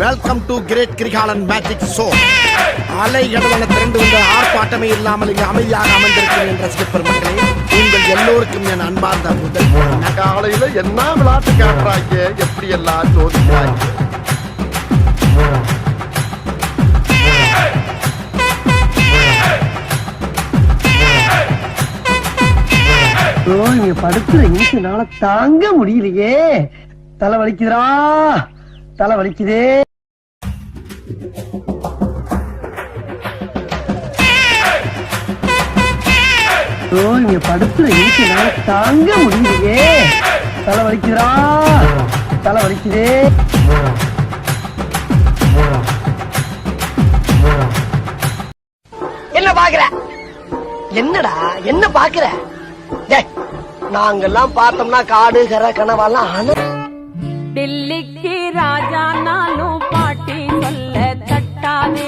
Welcome to great Kirikalan magic show. அலை கடலான திரண்டு வந்த ஆர்ப்பாட்டமே இல்லாமல் இங்கு அமைதியாக அமர்ந்திருக்கிறேன் என்ற ஸ்கிப்பர் மக்களே, உங்கள் எல்லோருக்கும் என் அன்பார்ந்த முதல் காலையில என்ன விளையாட்டு காட்டுறாங்க, எப்படி எல்லாம் சோதிக்கிறாங்க. நீங்க படுத்துற நிமிஷனால தாங்க முடியலையே. தலை வலிக்குதுரா, தலை வலிக்குதே. நீங்க படுத்துற நிமிஷனால தாங்க முடியலையே. தலை வலிக்குதுரா, தலை வலிக்குதே. என்ன பாக்குற? என்னடா என்ன பாக்குற? நாங்கெல்லாம் பார்த்தோம்னா காடு கரை கனவெல்லாம் டெல்லிக்கு ராஜா நானும் பாட்டி சொல்ல தட்டாதே.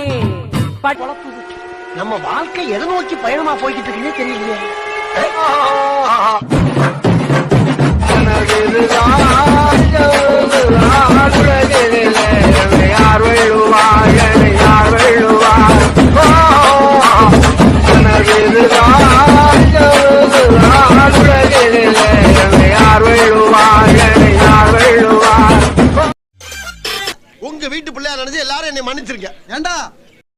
நம்ம வாழ்க்கை எதை நோக்கி பயணமா போய்கிட்டு இருக்குன்னே தெரியலையே. யார் வெள்ளுவாய்